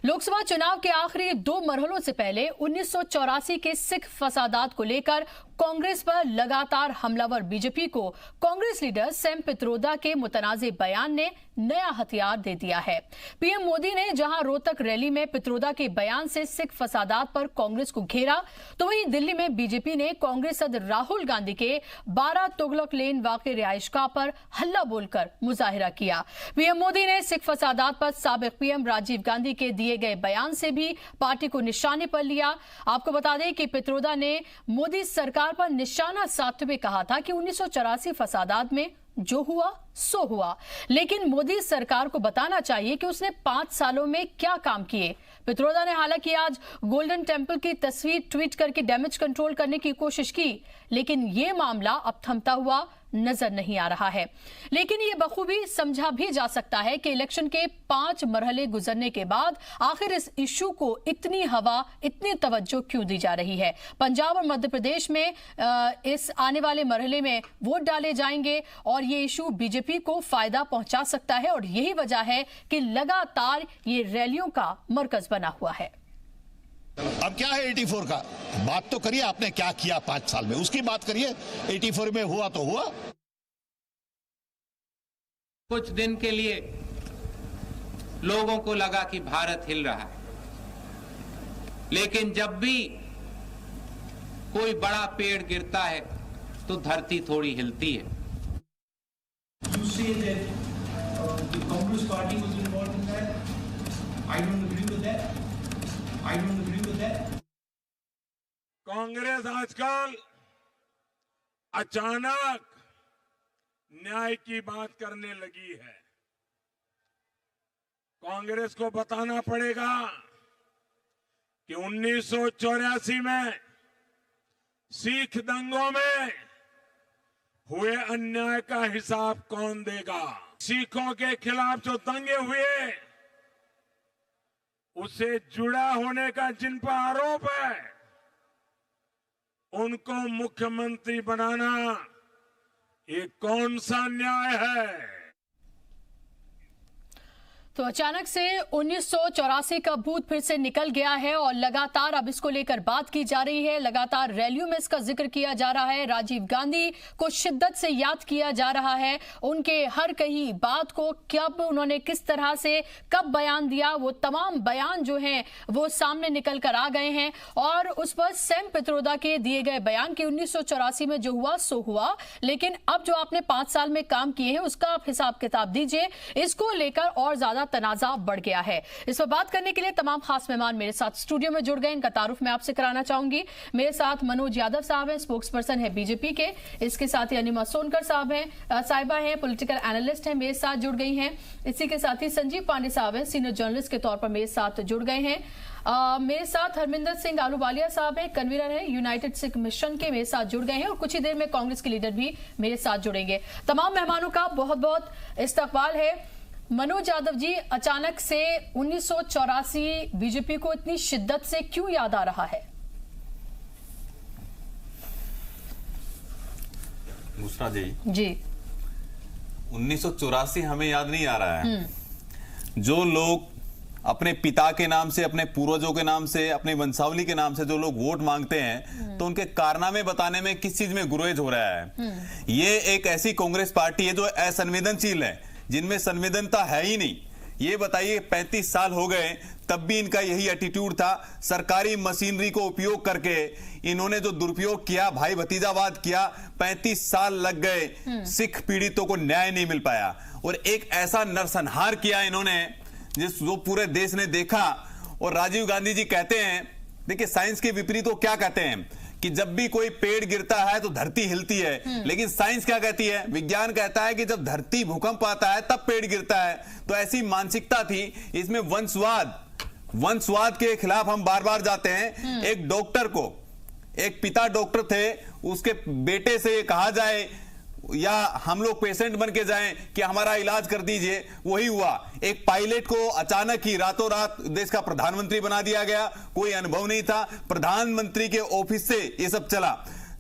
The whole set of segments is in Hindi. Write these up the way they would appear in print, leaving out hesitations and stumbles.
लोकसभा चुनाव के आखिरी 2 मरहलों से पहले 1984 के सिख फसादात को लेकर कांग्रेस पर लगातार हमलावर बीजेपी को कांग्रेस लीडर सैम पित्रोदा के मुतनाज़े बयान ने नया हथियार दे दिया है। पीएम मोदी ने जहां रोहतक रैली में पित्रोदा के बयान से सिख फसादात पर कांग्रेस को घेरा, तो वहीं दिल्ली में बीजेपी ने कांग्रेस सदर राहुल गांधी के 12 तुगलक लेन वाक़े रिहाइशगाह पर हल्ला बोलकर मुजाहिरा किया। पीएम मोदी ने सिख फसादात पर साबिक पीएम राजीव गांधी के दिए गए बयान से भी पार्टी को निशाने पर लिया। आपको बता दें कि पित्रोदा ने मोदी सरकार पर निशाना साधते हुए कहा था कि 1984 फसादात में जो हुआ सो हुआ, लेकिन मोदी सरकार को बताना चाहिए कि उसने 5 सालों में क्या काम किए। पित्रोदा ने हालांकि आज गोल्डन टेम्पल की तस्वीर ट्वीट करके डैमेज कंट्रोल करने की कोशिश की, लेकिन यह मामला अब थमता हुआ नजर नहीं आ रहा है। लेकिन यह बखूबी समझा भी जा सकता है कि इलेक्शन के 5 मरहले गुजरने के बाद आखिर इस इशू को इतनी हवा, इतनी तवज्जो क्यों दी जा रही है। पंजाब और मध्य प्रदेश में इस आने वाले मरहले में वोट डाले जाएंगे और ये इशू बीजेपी को फायदा पहुंचा सकता है, और यही वजह है कि लगातार ये रैलियों का मरकज बना हुआ है। अब क्या है 84 का? बात तो करिए, आपने क्या किया 5 साल में, उसकी बात करिए। 84 में हुआ तो हुआ। कुछ दिन के लिए लोगों को लगा कि भारत हिल रहा है, लेकिन जब भी कोई बड़ा पेड़ गिरता है तो धरती थोड़ी हिलती है। You say that the Congress party was involved in that. I don't agree with that. I don't agree with that. Congress आजकल अचानक न्याय की बात करने लगी है। कांग्रेस को बताना पड़ेगा कि 1984 में सिख दंगों में हुए अन्याय का हिसाब कौन देगा। सिखों के खिलाफ जो दंगे हुए, उससे जुड़ा होने का जिन पर आरोप है, उनको मुख्यमंत्री बनाना ये कौन सा न्याय है। तो अचानक से 1984 का भूत फिर से निकल गया है और लगातार अब इसको लेकर बात की जा रही है। लगातार रैलियों में इसका जिक्र किया जा रहा है। राजीव गांधी को शिद्दत से याद किया जा रहा है। उनके हर कही बात को, कब उन्होंने किस तरह से कब बयान दिया, वो तमाम बयान जो हैं वो सामने निकल कर आ गए हैं। और उस पर सैम पित्रोदा के दिए गए बयान कि 1984 में जो हुआ सो हुआ, लेकिन अब जो आपने 5 साल में काम किए हैं उसका आप हिसाब किताब दीजिए। इसको लेकर और ज्यादा तनाजा बढ़ गया है। इस पर बात करने के लिए तमाम खास मेहमान मेरे साथ स्टूडियो में जुड़ गए। इनका तारुफ मैं आपसे कराना चाहूंगी। मेरे साथ मनोज यादव साहब हैं, स्पोक्स पर्सन है बीजेपी के। इसके साथ ही अनिमा सोनकर साहब हैं, साहिबा हैं, पॉलिटिकल एनालिस्ट हैं, मेरे साथ जुड़ गई हैं। इसी के साथ ही संजीव पांडे साहब हैं, सीनियर जर्नलिस्ट के तौर पर मेरे साथ जुड़ गए हैं। मेरे साथ हरमिंदर सिंह आलूवालिया साहब हैं, कन्वीनर हैं यूनाइटेड सिख मिशन के, मेरे साथ जुड़ गए हैं। और कुछ ही देर में कांग्रेस के लीडर भी मेरे साथ जुड़ेंगे। तमाम मेहमानों का बहुत बहुत इस्तकबाल है। मनोज यादव जी, अचानक से 1984 बीजेपी को इतनी शिद्दत से क्यों याद आ रहा है? मुस्रा जी, 1984 हमें याद नहीं आ रहा है। जो लोग अपने पिता के नाम से, अपने पूर्वजों के नाम से, अपनी वंशावली के नाम से जो लोग वोट मांगते हैं, तो उनके कारनामे बताने में किस चीज में गुरेज हो रहा है। ये एक ऐसी कांग्रेस पार्टी है जो असंवेदनशील है, जिनमें संवेदनता है ही नहीं। ये बताइए, 35 साल हो गए, तब भी इनका यही एटीट्यूड था। सरकारी मशीनरी को उपयोग करके इन्होंने जो दुरुपयोग किया, भाई भतीजावाद किया, 35 साल लग गए, सिख पीड़ितों को न्याय नहीं मिल पाया। और एक ऐसा नरसंहार किया इन्होंने जो पूरे देश ने देखा। और राजीव गांधी जी कहते हैं, देखिए साइंस के विपरीत वो क्या कहते हैं कि जब भी कोई पेड़ गिरता है तो धरती हिलती है, लेकिन साइंस क्या कहती है, विज्ञान कहता है कि जब धरती भूकंप आता है तब पेड़ गिरता है। तो ऐसी मानसिकता थी इसमें। वंशवाद के खिलाफ हम बार बार जाते हैं। एक डॉक्टर को, एक पिता डॉक्टर थे, उसके बेटे से कहा जाए या हम लोग पेशेंट बन के जाएं कि हमारा इलाज कर दीजिए, वही हुआ। एक पायलट को अचानक ही रातों रात देश का प्रधानमंत्री बना दिया गया, कोई अनुभव नहीं था। प्रधानमंत्री के ऑफिस से ये सब चला।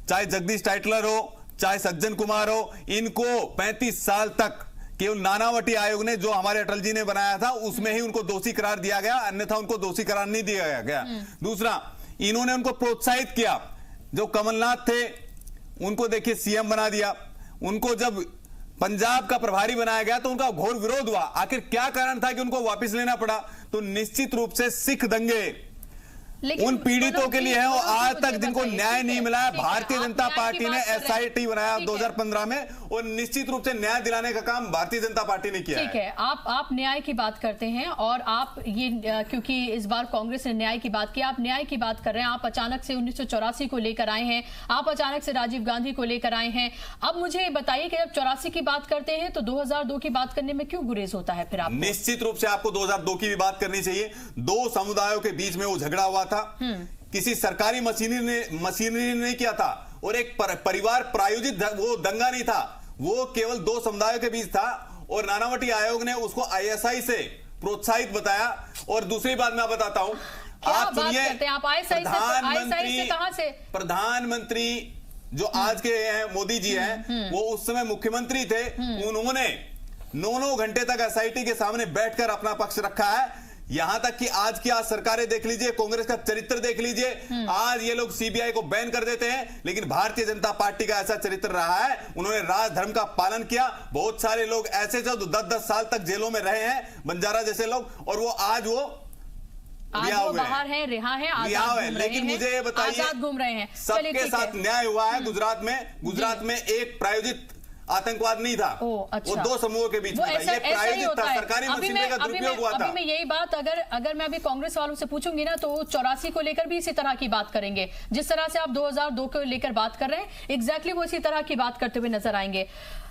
चाहे जगदीश टाइटलर हो, चाहे सज्जन कुमार हो, इनको 35 साल तक केवल नानावटी आयोग ने जो हमारे अटल जी ने बनाया था उसमें ही उनको दोषी करार दिया गया, अन्यथा उनको दोषी करार नहीं दिया गया। दूसरा, इन्होंने उनको प्रोत्साहित किया। जो कमलनाथ थे उनको देखिए सीएम बना दिया, उनको जब पंजाब का प्रभारी बनाया गया तो उनका घोर विरोध हुआ। आखिर क्या कारण था कि उनको वापस लेना पड़ा? तो निश्चित रूप से सिख दंगे उन पीड़ितों के लिए है और आज तक जिनको न्याय नहीं मिला है। भारतीय जनता पार्टी ने एसआईटी बनाया 2015 में और निश्चित रूप से न्याय दिलाने का काम भारतीय जनता पार्टी ने किया। ठीक है, आप न्याय की बात करते हैं और आप ये क्योंकि इस बार कांग्रेस ने न्याय की बात की, आप न्याय की बात कर रहे हैं। आप अचानक से 1984 को लेकर आए हैं, आप अचानक से राजीव गांधी को लेकर आए हैं। अब मुझे बताइए कि जब 84 की बात करते हैं तो 2002 की बात करने में क्यों गुरेज होता है? फिर आप निश्चित रूप से आपको 2002 की भी बात करनी चाहिए। दो समुदायों के बीच में वो झगड़ा हुआ था, किसी सरकारी मशीनरी ने किया था और एक परिवार प्रायोजित वो दंगा नहीं था, वो केवल दो समुदायों के बीच था और नानावटी आयोग ने उसको आईएसआई से प्रोत्साहित बताया। और दूसरी बात मैं बताता हूं, आप सुनिए, प्रधानमंत्री जो आज के हैं मोदी जी हैं, वो उस समय मुख्यमंत्री थे, उन्होंने 9 घंटे तक एसआईटी के सामने बैठकर अपना पक्ष रखा है। यहां तक कि आज की सरकारें देख लीजिए, कांग्रेस का चरित्र देख लीजिए, आज ये लोग सीबीआई को बैन कर देते हैं, लेकिन भारतीय जनता पार्टी का ऐसा चरित्र रहा है, उन्होंने राजधर्म का पालन किया। बहुत सारे लोग ऐसे जो 10-10 साल तक जेलों में रहे हैं, बंजारा जैसे लोग, और वो आज वो बाहर हैं, रिहा हैं, आजाद घूम रहे हैं। लेकिन मुझे ये बताइए, आजाद घूम रहे हैं, सबके साथ न्याय हुआ है। गुजरात में एक प्रायोजित आतंकवाद नहीं था, अच्छा। वो दो समूहों के बीच में था, ये प्रायोजित था, सरकारी मशीनरी का दुरुपयोग हुआ था। अभी मैं यही बात अगर मैं अभी कांग्रेस वालों से पूछूंगी ना तो 84 को लेकर भी इसी तरह की बात करेंगे। जिस तरह से आप 2002 को लेकर बात कर रहे हैं, एग्जैक्टली वो इसी तरह की बात करते हुए नजर आएंगे।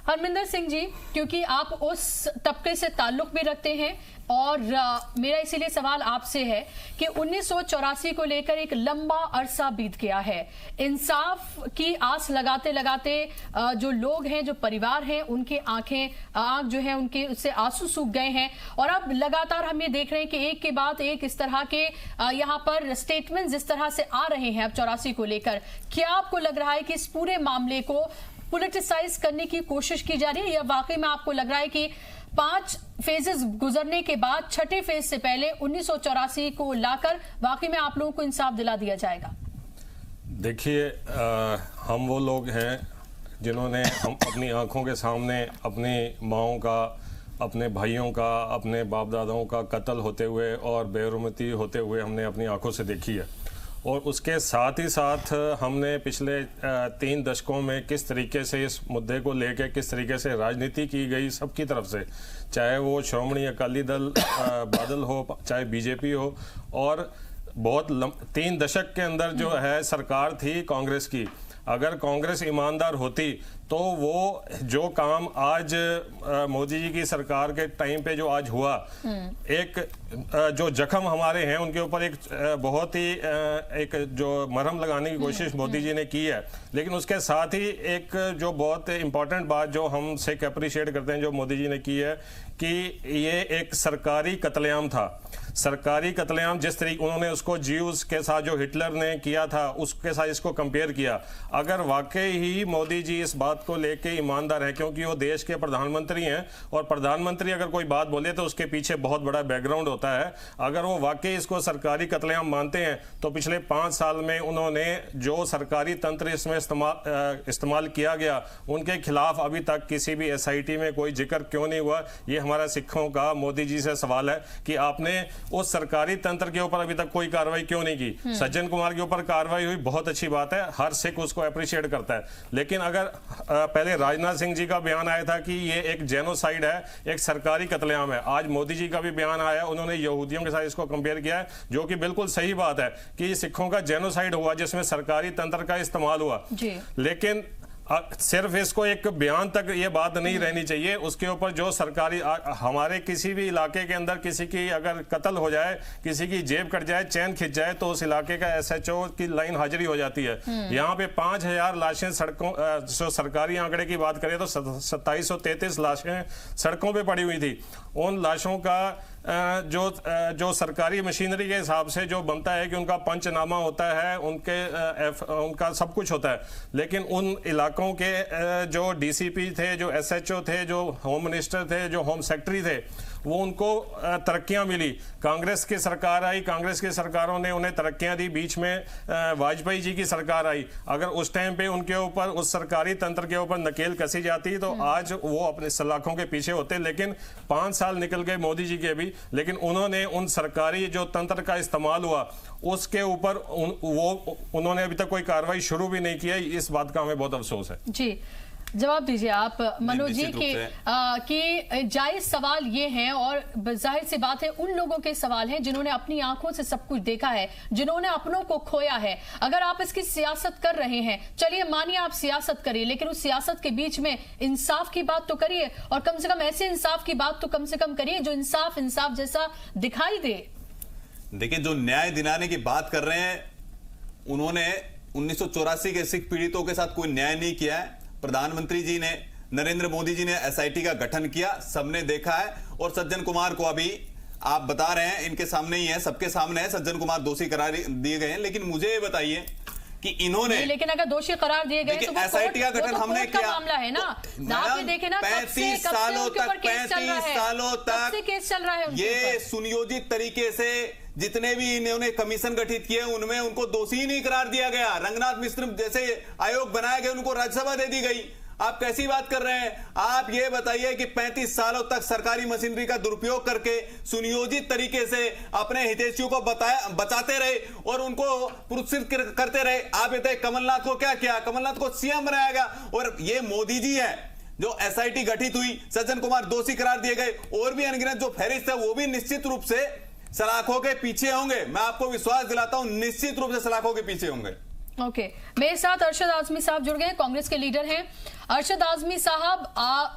हरमिंदर सिंह जी, क्योंकि आप उस तबके से ताल्लुक भी रखते हैं और मेरा इसीलिए सवाल आपसे है कि 1984 को लेकर एक लंबा अरसा बीत गया है, इंसाफ की आस लगाते लगाते जो लोग हैं, जो परिवार हैं, उनके आंख जो है उनके उससे आंसू सूख गए हैं और अब लगातार हम ये देख रहे हैं कि एक के बाद एक इस तरह के यहाँ पर स्टेटमेंट जिस तरह से आ रहे हैं अब 84 को लेकर, क्या आपको लग रहा है कि इस पूरे मामले को पॉलिटिसाइज करने की कोशिश की जा रही है या वाकई में आपको लग रहा है कि 5 फेजेस गुजरने के बाद छठे फेज से पहले 1984 को लाकर वाकई में आप लोगों को इंसाफ दिला दिया जाएगा? देखिए, हम वो लोग हैं जिन्होंने हम अपनी आंखों के सामने अपनी माओं का, अपने भाइयों का, अपने बाप दादाओं का कत्ल होते हुए और बेरुमती होते हुए हमने अपनी आंखों से देखी है। और उसके साथ ही साथ हमने पिछले 3 दशकों में किस तरीके से इस मुद्दे को लेकर किस तरीके से राजनीति की गई सबकी तरफ से, चाहे वो श्रोमणी अकाली दल बादल हो, चाहे बीजेपी हो, और बहुत 3 दशक के अंदर जो है सरकार थी कांग्रेस की। अगर कांग्रेस ईमानदार होती तो वो जो काम आज मोदी जी की सरकार के टाइम पे जो आज हुआ, एक जो जख्म हमारे हैं उनके ऊपर एक बहुत ही एक जो मरहम लगाने की कोशिश मोदी जी ने की है। लेकिन उसके साथ ही एक जो बहुत इंपॉर्टेंट बात जो हम से अप्रिशिएट करते हैं जो मोदी जी ने की है कि ये एक सरकारी कत्लेआम था। सरकारी कत्लेआम जिस तरीके उन्होंने उसको ज्यूज के साथ जो हिटलर ने किया था उसके साथ इसको कंपेयर किया। अगर वाकई ही मोदी जी इस बात को लेके ईमानदार है, क्योंकि वो देश के प्रधानमंत्री हैं और प्रधानमंत्री अगर कोई बात बोले तो उसके पीछे बहुत बड़ा बैकग्राउंड होता है, अगर वो वाकई इसको सरकारी कत्लेआम मानते हैं तो पिछले 5 साल में उन्होंने जो सरकारी तंत्र इसमें इस्तेमाल किया गया उनके खिलाफ अभी तक किसी भी एसआईटी में कोई जिक्र क्यों नहीं हुआ। ये हमारा सिखों का मोदी जी से सवाल है कि आपने उस सरकारी तंत्र के ऊपर अभी तक कोई कार्रवाई क्यों नहीं की। सज्जन कुमार के ऊपर कार्रवाई हुई, बहुत अच्छी बात है, हर सिख उसको अप्रिशिएट करता है। लेकिन अगर पहले राजनाथ सिंह जी का बयान आया था कि ये एक जेनोसाइड है, एक सरकारी कत्लेआम है, आज मोदी जी का भी बयान आया, उन्होंने यहूदियों के साथ इसको कंपेयर किया है, जो कि बिल्कुल सही बात है कि सिखों का जेनोसाइड हुआ जिसमें सरकारी तंत्र का इस्तेमाल हुआ। लेकिन सिर्फ इसको एक बयान तक ये बात नहीं रहनी चाहिए, उसके ऊपर जो सरकारी हमारे किसी भी इलाके के अंदर किसी की अगर कत्ल हो जाए, किसी की जेब कट जाए, चैन खिंच जाए तो उस इलाके का एसएचओ की लाइन हाजिरी हो जाती है। यहाँ पे 5000 लाशें सड़कों, जो सरकारी आंकड़े की बात करें तो 2733 लाशें सड़कों पे पड़ी हुई थी। उन लाशों का जो सरकारी मशीनरी के हिसाब से जो बनता है कि उनका पंचनामा होता है, उनका सब कुछ होता है, लेकिन उन इलाकों के जो डीसीपी थे, जो एसएचओ थे, जो होम मिनिस्टर थे, जो होम सेक्रेटरी थे, वो उनको तरक्कियां मिली। कांग्रेस की सरकार आई, कांग्रेस की सरकारों ने उन्हें तरक्कियां दी। बीच में वाजपेयी जी की सरकार आई। अगर उस टाइम पे उनके ऊपर, उस सरकारी तंत्र के ऊपर नकेल कसी जाती तो आज वो अपने सलाखों के पीछे होते। लेकिन 5 साल निकल गए मोदी जी के भी, लेकिन उन्होंने उन सरकारी जो तंत्र का इस्तेमाल हुआ उसके ऊपर उन्होंने अभी तक कोई कार्रवाई शुरू भी नहीं किया। इस बात का हमें बहुत अफसोस है। जी, जवाब दीजिए आप मनोज जी कि जायज सवाल ये हैं और जाहिर सी बात है उन लोगों के सवाल हैं जिन्होंने अपनी आंखों से सब कुछ देखा है, जिन्होंने अपनों को खोया है। अगर आप इसकी सियासत कर रहे हैं, चलिए मानिए आप सियासत करिए, लेकिन उस सियासत के बीच में इंसाफ की बात तो करिए, और कम से कम ऐसे इंसाफ की बात तो कम से कम करिए जो इंसाफ जैसा दिखाई दे। देखिए, जो न्याय दिलाने की बात कर रहे हैं, उन्होंने 1984 के सिख पीड़ितों के साथ कोई न्याय नहीं किया है। प्रधानमंत्री जी ने, नरेंद्र मोदी जी ने एसआईटी का गठन किया, सबने देखा है। और सज्जन कुमार को अभी आप बता रहे हैं, इनके सामने ही है, सबके सामने है, सज्जन कुमार दोषी करार दिए गए हैं। लेकिन मुझे ये बताइए कि इन्होंने, लेकिन अगर दोषी करार दिए गए तो एसआईटी का गठन हमने किया, मामला है ना, आप ये देखें ना, 35 सालों तक केस चल रहा है ये सुनियोजित तरीके से जितने भी इन्होंने कमीशन गठित किए उनमें उनको दोषी ही नहीं करार दिया गया। रंगनाथ मिश्र जैसे आयोग बनाया गया, उनको राज्यसभा दे दी गई। आप कैसी बात कर रहे हैं? आप ये बताइए कि 35 सालों तक सरकारी मशीनरी का दुरुपयोग करके सुनियोजित तरीके से अपने हितैषियों को बचाते रहे और उनको पुरस्कृत करते रहे। आप बताइए कमलनाथ को क्या किया? कमलनाथ को सीएम बनाया गया। और ये मोदी जी है जो एसआईटी गठित हुई, सज्जन कुमार दोषी करार दिए गए, और भी अनगिनत जो फहरिस्त है वो भी निश्चित रूप से सलाखों के पीछे होंगे। मैं आपको विश्वास दिलाता हूं, निश्चित रूप से सलाखों के पीछे होंगे। ओके, मेरे साथ अरशद आजमी साहब जुड़ गए, कांग्रेस के लीडर हैं। अरशद आजमी साहब,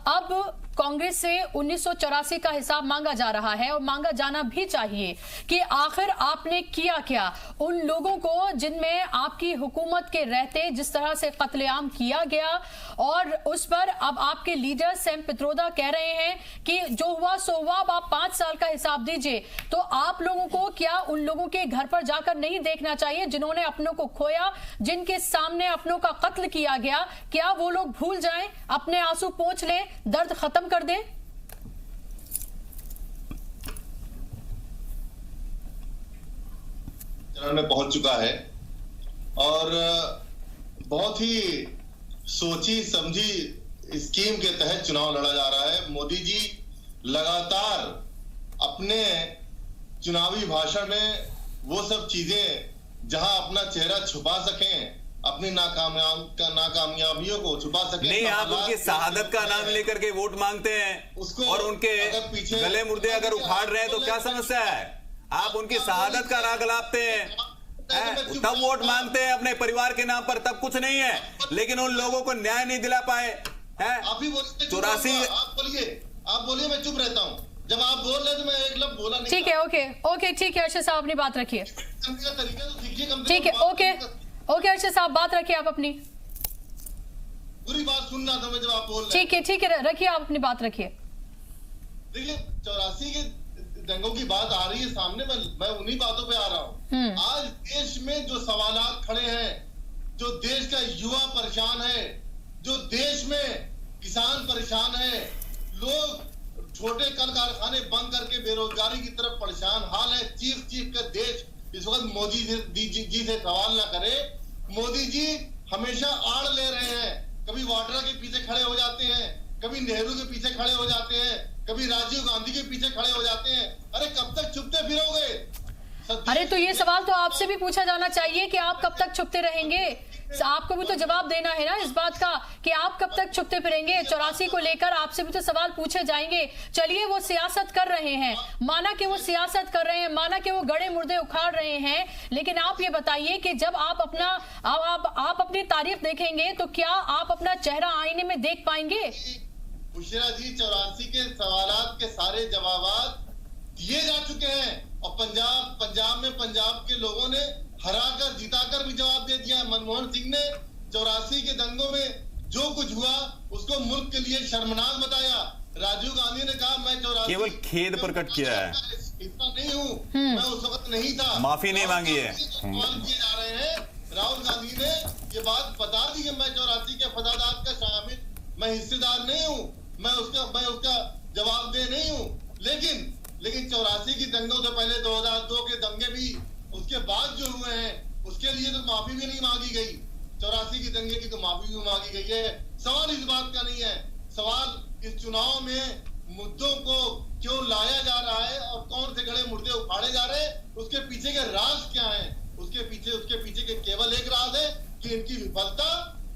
अब कांग्रेस से 1984 का हिसाब मांगा जा रहा है और मांगा जाना भी चाहिए कि आखिर आपने किया क्या उन लोगों को जिनमें आपकी हुकूमत के रहते जिस तरह से कत्लेआम किया गया। और उस पर अब आपके लीडर सैम पित्रोदा कह रहे हैं कि जो हुआ सो हुआ, अब आप 5 साल का हिसाब दीजिए। तो आप लोगों को क्या उन लोगों के घर पर जाकर नहीं देखना चाहिए जिन्होंने अपनों को खोया, जिनके सामने अपनों का कत्ल किया गया? क्या वो लोग भूल जाएं, अपने आंसू पोंछ लें, दर्द खत्म कर दें? चरण में पहुंच चुका है और बहुत ही सोची समझी स्कीम के तहत चुनाव लड़ा जा रहा है। मोदी जी लगातार अपने चुनावी भाषण में वो सब चीजें जहां अपना चेहरा छुपा सकें, अपनी नाकामयाबियों को छुपा सके। नहीं, आप उनकी शहादत का नाम लेकर के वोट मांगते हैं और उनके गले मुर्दे अगर उखाड़ रहे हैं तो क्या समस्या है? आप उनकी शहादत का राग लापते हैं, तब वोट मांगते हैं अपने परिवार के नाम पर, तब कुछ नहीं है। लेकिन उन लोगों को न्याय नहीं दिला पाए। आप ही 84 आप बोलिए, मैं चुप रहता हूँ। जब आप बोल रहे तो मैं एक लफ्ज़ बोला नहीं। ठीक है, ओके, ठीक है अरशद साहब, अपनी बात रखिए। ठीक है, ओके अरशद साहब, बात रखिए आप अपनी। पूरी बात सुनना था मैं जब आप बोल रहे। ठीक है, रखिए आप अपनी बात रखिए। देखिए, 84 के दंगों की बात आ रही है सामने, मैं उन्हीं बातों पे आ रहा हूँ। आज देश में जो सवालात खड़े हैं, जो देश का युवा परेशान है, जो देश में किसान परेशान है, लोग छोटे कल कारखाने बंद करके बेरोजगारी की तरफ परेशान हाल है। चीख कर देश इस वक्त मोदी जी से सवाल ना करे। मोदी जी हमेशा आड़ ले रहे हैं, कभी वाड्रा के पीछे खड़े हो जाते हैं, कभी नेहरू के पीछे खड़े हो जाते हैं, कभी राजीव गांधी के पीछे खड़े हो जाते हैं। अरे कब तक छुपते फिरोगे? अरे तो ये सवाल तो आपसे भी पूछा जाना चाहिए कि आप कब तक छुपते रहेंगे। आपको भी तो जवाब देना है ना इस बात का कि आप कब तक छुपते फिरेंगे। 84 को लेकर आपसे भी तो सवाल पूछे जाएंगे। चलिए, वो सियासत कर रहे हैं, माना कि वो सियासत कर रहे हैं, माना कि वो गड़े मुर्दे उखाड़ रहे हैं, लेकिन आप ये बताइए कि जब आप अपनी तारीफ देखेंगे तो क्या आप अपना चेहरा आईने में देख पाएंगे? बुशरा जी, 84 के सवालात के सारे जवाब दिए जा चुके हैं और पंजाब में पंजाब के लोगों ने हराकर जिताकर भी जवाब दे दिया। मनमोहन सिंह ने 84 के दंगों में जो कुछ हुआ उसको मुल्क के लिए शर्मनाक बताया। राजीव गांधी ने कहा मैं 84 केवल खेद प्रकट किया है, इतना नहीं हूँ, मैं उस वक्त नहीं था, माफी नहीं मांगी है। सवाल किए जा रहे हैं। राहुल गांधी ने ये बात बता दी कि मैं 84 के फसादात का शामिल, मैं हिस्सेदार नहीं हूँ, मैं उसका जवाब दे नहीं हूँ। लेकिन 84 की दंगों से पहले 2002 के दंगे भी उसके बाद जो हुए हैं उसके लिए तो माफी भी नहीं मांगी गई। 84 की दंगे की तो माफी भी मांगी गई है। सवाल इस बात का नहीं है, सवाल इस चुनाव में मुद्दों को क्यों लाया जा रहा है और कौन से गड़े मुर्दे उखाड़े जा रहे हैं, उसके पीछे के राज क्या है। उसके पीछे के केवल एक राज है कि इनकी विफलता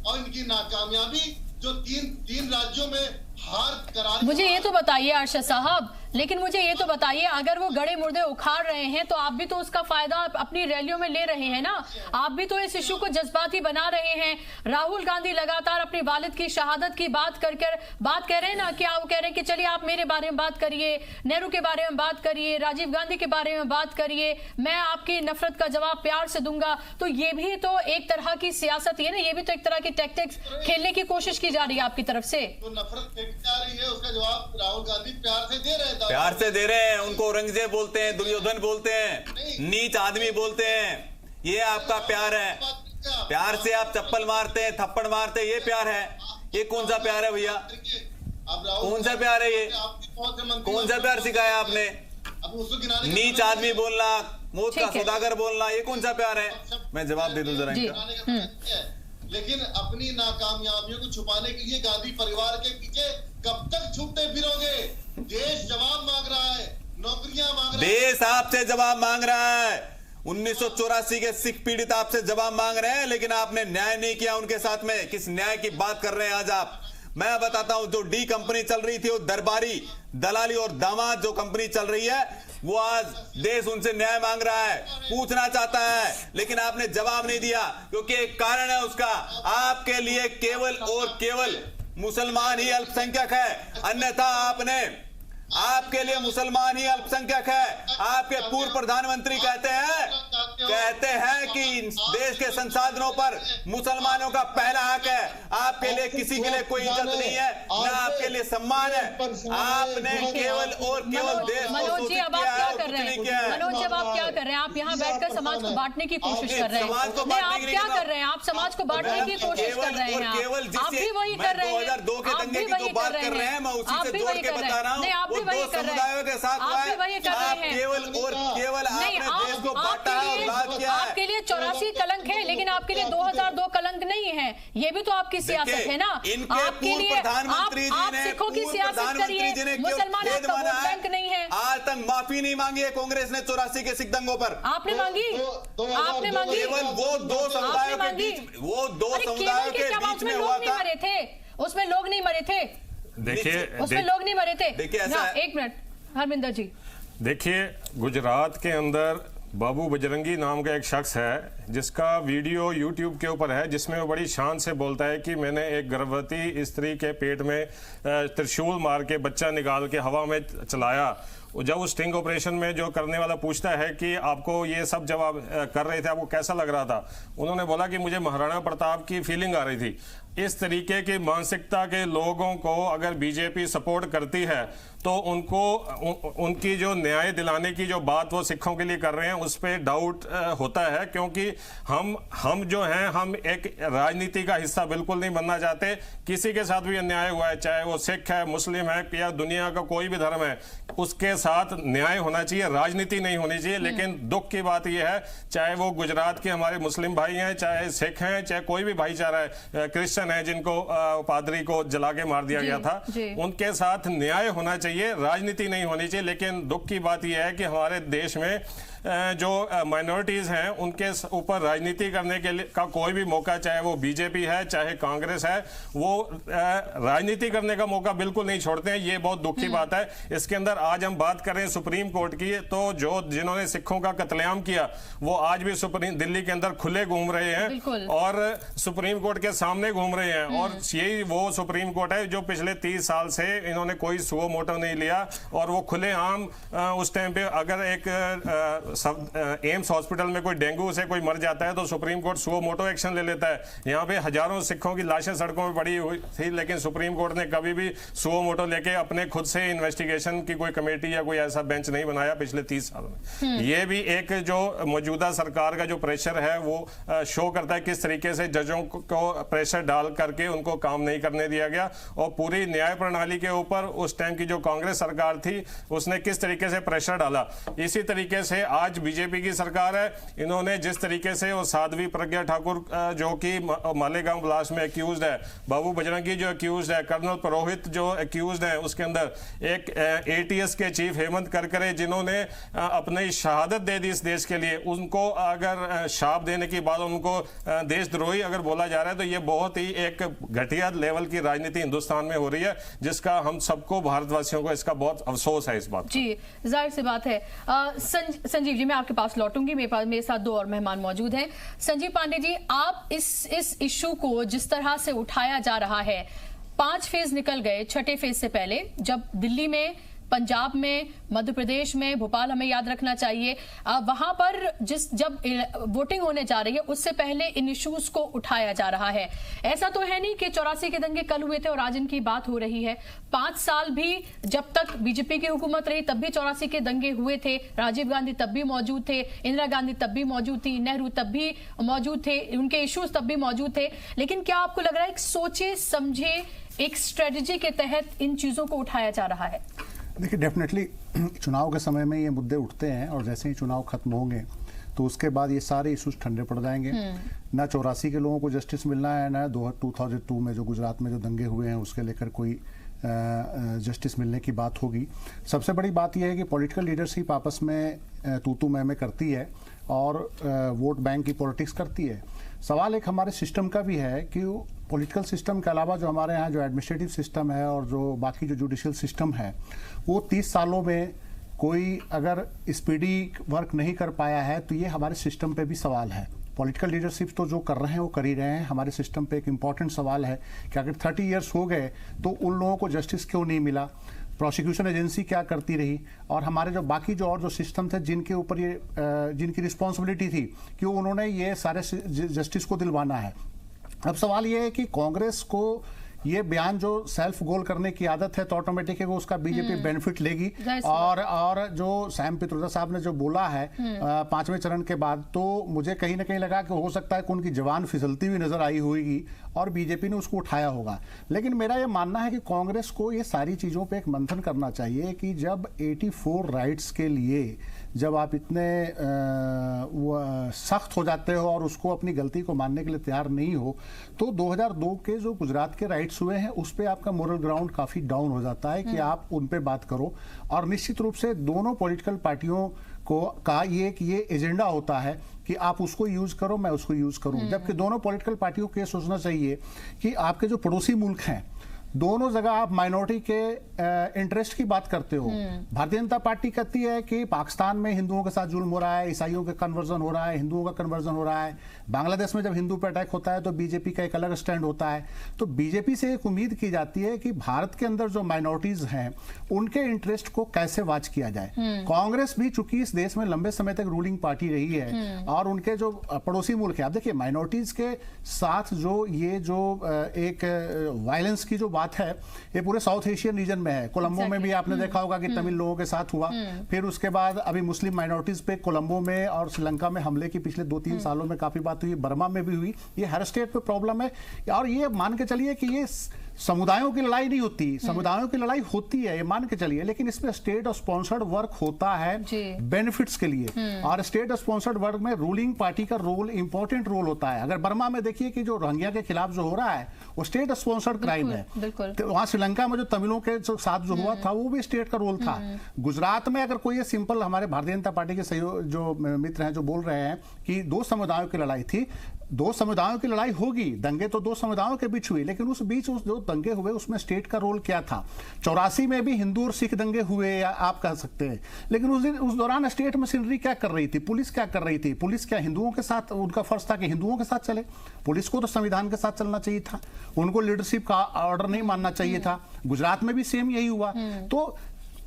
और इनकी नाकामयाबी, जो तीन राज्यों में हार करार। मुझे ये तो बताइए अरशद साहब, लेकिन मुझे ये तो बताइए, अगर वो गड़े मुर्दे उखाड़ रहे हैं तो आप भी तो उसका फायदा अपनी रैलियों में ले रहे हैं ना, आप भी तो इस इशू को जज्बाती बना रहे हैं। राहुल गांधी लगातार अपनी वालिद की शहादत की बात कह रहे हैं ना, क्या वो कह रहे हैं कि चलिए आप मेरे बारे में बात करिए, नेहरू के बारे में बात करिए, राजीव गांधी के बारे में बात करिए, मैं आपकी नफरत का जवाब प्यार से दूंगा। तो ये भी तो एक तरह की सियासत है ना, ये भी तो एक तरह की टैक्टिक्स खेलने की कोशिश की जा रही है आपकी तरफ से। तो नफरत फेंकी जा रही है, उसका जवाब राहुल गांधी प्यार से दे रहे हैं। प्यार से दे रहे हैं, उनको औरंगजेब बोलते हैं, दुर्योधन बोलते हैं, नीच आदमी बोलते हैं, ये आपका प्यार है। प्यार से आप चप्पल मारते हैं, थप्पड़ मारते हैं, ये प्यार है। ये कौन सा प्यार है भैया, कौन सा प्यार है ये, कौन सा प्यार सिखाया आपने? नीच आदमी बोलना, मौत का सौदागर बोलना, ये कौन सा प्यार है? मैं जवाब दे दूं जरा इनका। लेकिन अपनी नाकामयाबियों को छुपाने के लिए गांधी परिवार के पीछे कब तक छुपते फिरोगे? देश जवाब मांग रहा है, नौकरियां मांग रहा है, देश आपसे जवाब मांग रहा है। 1984 के सिख पीड़ित आपसे जवाब मांग रहे हैं, लेकिन आपने न्याय नहीं किया उनके साथ में। किस न्याय की बात कर रहे हैं आज आप? मैं बताता हूं, जो डी कंपनी चल रही थी, वो दरबारी दलाली और दामाद जो कंपनी चल रही है, वो आज देश उनसे न्याय मांग रहा है, पूछना चाहता है, लेकिन आपने जवाब नहीं दिया, क्योंकि एक कारण है उसका। आपके लिए केवल और केवल मुसलमान ही अल्पसंख्यक है, अन्यथा आपके लिए मुसलमान ही अल्पसंख्यक है। आपके पूर्व प्रधानमंत्री कहते हैं कि देश के संसाधनों पर मुसलमानों का पहला हक है। आपके लिए किसी के लिए कोई इज्जत नहीं है, न आपके लिए सम्मान है। आपने केवल और केवल देश को मनोज जी, अब आप क्या कर रहे हैं? मनोज जी, अब आप क्या कर रहे हैं? आप यहाँ बैठकर समाज को बांटने की कोशिश कर रहे हैं। आप क्या कर रहे हैं? आप समाज को बांटने की कोशिश कर रहे हैं। आप भी वही कर रहे हैं। 2002 के दंगे की जो बात कर रहे हैं, मैं उसी से जोड़ के बता रहा हूँ। दो समुदायों के साथ हुआ है। आप केवल और केवल आपने देश को बांटा है और राज किया है। आपके लिए 84 कलंक है, लेकिन आपके लिए 2002 कलंक नहीं है। ये भी तो आपकी सियासत है ना। आपके लिए आप सिखों की सियासत करिए, मुसलमान आपका वोट बैंक नहीं है। आज तक माफी नहीं मांगी है कांग्रेस ने 84 के सिख दंगों पर। आपने मांगी, आपने मांगी। केवल वो दो समुदायों के बीच में हुआ था। मरे थे उसमें, लोग नहीं मरे थे। देखिए, उसमें लोग नहीं मरे थे। देखिए ऐसा है। एक मिनट हरमिंदर जी, देखिए, गुजरात के अंदर बाबू बजरंगी नाम का एक शख्स है जिसका वीडियो YouTube के ऊपर है, जिसमें वो बड़ी शान से बोलता है कि मैंने एक गर्भवती स्त्री के पेट में त्रिशूल मार के बच्चा निकाल के हवा में चलाया। जब उस स्टिंग ऑपरेशन में जो करने वाला पूछता है कि आपको ये सब जब आप कर रहे थे आपको कैसा लग रहा था, उन्होंने बोला कि मुझे महाराणा प्रताप की फीलिंग आ रही थी। इस तरीके की मानसिकता के लोगों को अगर बीजेपी सपोर्ट करती है तो उनकी जो न्याय दिलाने की जो बात वो सिखों के लिए कर रहे हैं उस पर डाउट होता है, क्योंकि हम जो हैं, हम एक राजनीति का हिस्सा बिल्कुल नहीं बनना चाहते। किसी के साथ भी अन्याय हुआ है, चाहे वो सिख है, मुस्लिम है या दुनिया का कोई भी धर्म है, उसके साथ न्याय होना चाहिए, राजनीति नहीं होनी चाहिए। लेकिन दुख की बात यह है, चाहे वो गुजरात के हमारे मुस्लिम भाई हैं, चाहे सिख हैं, चाहे कोई भी भाईचारा है, क्रिश्चियन है जिनको पादरी को जला के मार दिया गया था, उनके साथ न्याय होना चाहिए, राजनीति नहीं होनी चाहिए। लेकिन दुख की बात यह है कि हमारे देश में जो माइनॉरिटीज हैं उनके ऊपर राजनीति करने के लिए का कोई भी मौका, चाहे वो बीजेपी है चाहे कांग्रेस है, वो राजनीति करने का मौका बिल्कुल नहीं छोड़ते हैं। ये बहुत दुख की बात है। इसके अंदर आज हम बात करें सुप्रीम कोर्ट की, तो जिन्होंने सिखों का कत्लेआम किया वो आज भी दिल्ली के अंदर खुले घूम रहे हैं और सुप्रीम कोर्ट के सामने घूम रहे हैं। और यही वो सुप्रीम कोर्ट है जो पिछले 30 साल से इन्होंने कोई सुओ मोटो नहीं लिया और वो खुले आम उस टाइम पे अगर एक सब एम्स हॉस्पिटल में कोई डेंगू से कोई मर जाता है तो supreme court suo motu action ले लेता है। यहाँ पे हजारों सिखों की लाशें सड़कों में पड़ी हुई थी, लेकिन सुप्रीम कोर्ट ने कभी भी सुओ मोटो लेके अपने खुद से इन्वेस्टिगेशन की कोई कमेटी या कोई ऐसा बेंच नहीं बनाया पिछले 30 साल में। ये भी एक जो मौजूदा सरकार का जो प्रेशर है वो शो करता है किस तरीके से जजों को प्रेशर डाल करके उनको काम नहीं करने दिया गया, और पूरी न्याय प्रणाली के ऊपर उस टाइम की जो कांग्रेस सरकार थी उसने किस तरीके से प्रेशर डाला। इसी तरीके से आज बीजेपी की सरकार है, इन्होंने जिस तरीके से वो साध्वी प्रज्ञा ठाकुर जो कि मालेगांव ब्लास्ट में एक्यूज्ड है, बाबू बजरंगी जो एक्यूज्ड है, कर्नल पुरोहित जो एक्यूज्ड है, उसके अंदर एक एटीएस के चीफ हेमंत करकरे जिन्होंने अपनी शहादत दे दी इस देश के लिए, उनको अगर शाप देने की बात उनको देशद्रोही अगर बोला जा रहा है तो ये बहुत ही एक घटिया लेवल की राजनीति हिंदुस्तान में हो रही है, जिसका हम सबको भारतवासियों को इसका बहुत अफसोस है इस बात। जी जाहिर सी बात है। संजीव जी मैं आपके पास लौटूंगी, मेरे साथ दो और मेहमान मौजूद हैं। संजीव पांडे जी, आप इस इश्यू को जिस तरह से उठाया जा रहा है, 5 फेज निकल गए, 6ठे फेज से पहले जब दिल्ली में, पंजाब में, मध्य प्रदेश में, भोपाल हमें याद रखना चाहिए, वहां पर जब वोटिंग होने जा रही है उससे पहले इन इश्यूज को उठाया जा रहा है। ऐसा तो है नहीं कि 84 के दंगे कल हुए थे और आज इनकी बात हो रही है। 5 साल भी जब तक बीजेपी की हुकूमत रही तब भी 84 के दंगे हुए थे, राजीव गांधी तब भी मौजूद थे, इंदिरा गांधी तब भी मौजूद थी, नेहरू तब भी मौजूद थे, उनके इश्यूज तब भी मौजूद थे। लेकिन क्या आपको लग रहा है एक सोचे समझे एक स्ट्रेटेजी के तहत इन चीजों को उठाया जा रहा है? देखिए डेफिनेटली चुनाव के समय में ये मुद्दे उठते हैं और जैसे ही चुनाव खत्म होंगे तो उसके बाद ये सारे इश्यूज ठंडे पड़ जाएंगे। ना 84 के लोगों को जस्टिस मिलना है, ना 2002 में जो गुजरात में जो दंगे हुए हैं उसके लेकर कोई जस्टिस मिलने की बात होगी। सबसे बड़ी बात यह है कि पॉलिटिकल लीडरशिप आपस में तू मैं करती है और वोट बैंक की पॉलिटिक्स करती है। सवाल एक हमारे सिस्टम का भी है कि पॉलिटिकल सिस्टम के अलावा जो हमारे यहाँ जो एडमिनिस्ट्रेटिव सिस्टम है और जो बाकी जो जुडिशियल सिस्टम है वो 30 सालों में कोई अगर स्पीडी वर्क नहीं कर पाया है तो ये हमारे सिस्टम पे भी सवाल है। पॉलिटिकल लीडरशिप तो जो कर रहे हैं वो कर ही रहे हैं, हमारे सिस्टम पे एक इम्पॉर्टेंट सवाल है कि अगर 30 ईयर्स हो गए तो उन लोगों को जस्टिस क्यों नहीं मिला, प्रोसिक्यूशन एजेंसी क्या करती रही, और हमारे जो बाकी जो और जो सिस्टम थे जिनके ऊपर ये जिनकी रिस्पॉन्सिबिलिटी थी कि उन्होंने ये सारे जस्टिस को दिलवाना है। अब सवाल ये है कि कांग्रेस को ये बयान जो सेल्फ गोल करने की आदत है तो ऑटोमेटिक है वो उसका बीजेपी बेनिफिट लेगी। और जो सैम पित्रोदा साहब ने जो बोला है 5वें चरण के बाद, तो मुझे कहीं ना कहीं लगा कि हो सकता है कि उनकी जवान फिसलती हुई नजर आई होगी और बीजेपी ने उसको उठाया होगा। लेकिन मेरा ये मानना है कि कांग्रेस को ये सारी चीजों पे एक मंथन करना चाहिए कि जब 84 राइट्स के लिए जब आप इतने सख्त हो जाते हो और उसको अपनी गलती को मानने के लिए तैयार नहीं हो, तो 2002 के जो गुजरात के राइट्स हुए हैं उस पे आपका मोरल ग्राउंड काफी डाउन हो जाता है कि आप उन पे बात करो। और निश्चित रूप से दोनों पॉलिटिकल पार्टियों का ये एजेंडा होता है कि आप उसको यूज करो, मैं उसको यूज करूं, जबकि दोनों पॉलिटिकल पार्टियों को ये सोचना चाहिए कि आपके जो पड़ोसी मुल्क हैं दोनों जगह आप माइनॉरिटी के इंटरेस्ट की बात करते हो। भारतीय जनता पार्टी कहती है कि पाकिस्तान में हिंदुओं के साथ जुल्म हो रहा है, ईसाइयों का कन्वर्जन हो रहा है, हिंदुओं का कन्वर्जन हो रहा है। बांग्लादेश में जब हिंदू पे अटैक होता है तो बीजेपी का एक अलग स्टैंड होता है। तो बीजेपी से एक उम्मीद की जाती है कि भारत के अंदर जो माइनॉरिटीज हैं उनके इंटरेस्ट को कैसे वॉच किया जाए। कांग्रेस भी चूंकि इस देश में लंबे समय तक रूलिंग पार्टी रही है और उनके जो पड़ोसी मुल्क है, आप देखिए माइनॉरिटीज के साथ जो ये जो एक वायलेंस की जो बात है ये पूरे साउथ एशियन रीजन में है। कोलंबो में भी आपने देखा होगा कि तमिल लोगों के साथ हुआ, फिर उसके बाद अभी मुस्लिम माइनॉरिटीज पे कोलंबो में और श्रीलंका में हमले की पिछले 2-3 सालों में काफी बात हुई, बर्मा में भी हुई। ये हर स्टेट पे प्रॉब्लम है और ये मान के चलिए कि ये समुदायों की लड़ाई नहीं होती, समुदायों की लड़ाई होती है, ये मान के चलिए, लेकिन इसमें स्टेट स्पॉन्सर्ड वर्क होता है बेनिफिट्स के लिए और स्टेट स्पॉन्सर्ड वर्क में रूलिंग पार्टी का रोल इंपॉर्टेंट रोल होता है। अगर बर्मा में देखिए कि जो रोहिंग्या के खिलाफ जो हो रहा है वो स्टेट स्पॉन्सर्ड क्राइम है, तो वहां श्रीलंका में जो तमिलों के साथ जो हुआ था वो भी स्टेट का रोल था। गुजरात में अगर कोई सिंपल हमारे भारतीय जनता पार्टी के सहयोग जो मित्र हैं जो बोल रहे हैं कि 2 समुदायों की लड़ाई थी, 2 समुदायों की लड़ाई होगी, दंगे तो 2 समुदायों के बीच हुई, लेकिन उस बीच उस जो दंगे हुए उसमें स्टेट का रोल क्या था। 84 में भी हिंदू और सिख दंगे हुए आप कह सकते हैं, लेकिन उस दौरान स्टेट मशीनरी क्या कर रही थी, पुलिस क्या कर रही थी, पुलिस क्या हिंदुओं के साथ, उनका फर्ज था कि हिंदुओं के साथ चले, पुलिस को तो संविधान के साथ चलना चाहिए था, उनको लीडरशिप का ऑर्डर नहीं मानना चाहिए था। गुजरात में भी सेम यही हुआ। तो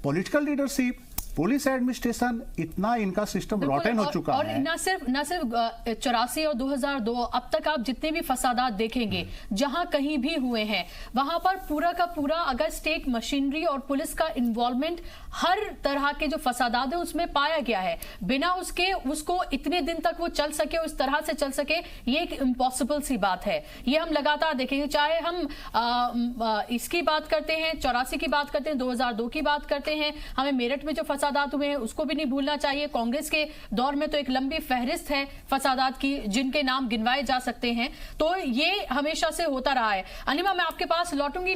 पॉलिटिकल लीडरशिप पुलिस एडमिनिस्ट्रेशन इतना इनका सिस्टम रॉटन हो चुका और है। न सिर्फ 84 और 2002 अब तक आप जितने भी फसादात देखेंगे जहां कहीं भी हुए हैं वहां पर पूरा का पूरा अगर स्टेट मशीनरी और पुलिस का इन्वॉल्वमेंट हर तरह के जो फसादात है उसमें पाया गया है। बिना उसको इतने दिन तक वो चल सके, उस तरह से चल सके, ये एक इम्पॉसिबल सी बात है। ये हम लगातार देखेंगे, चाहे हम इसकी बात करते हैं, 84 की बात करते हैं, 2002 की बात करते हैं, हमें मेरठ में जो फसादात हुए हैं उसको भी नहीं भूलना चाहिए। कांग्रेस के दौर में तो एक लंबी फहरिस्त है फसादात की जिनके नाम गिनवाए जा सकते हैं। तो ये हमेशा से होता रहा है। अनिमा, मैं आपके पास लौटूंगी।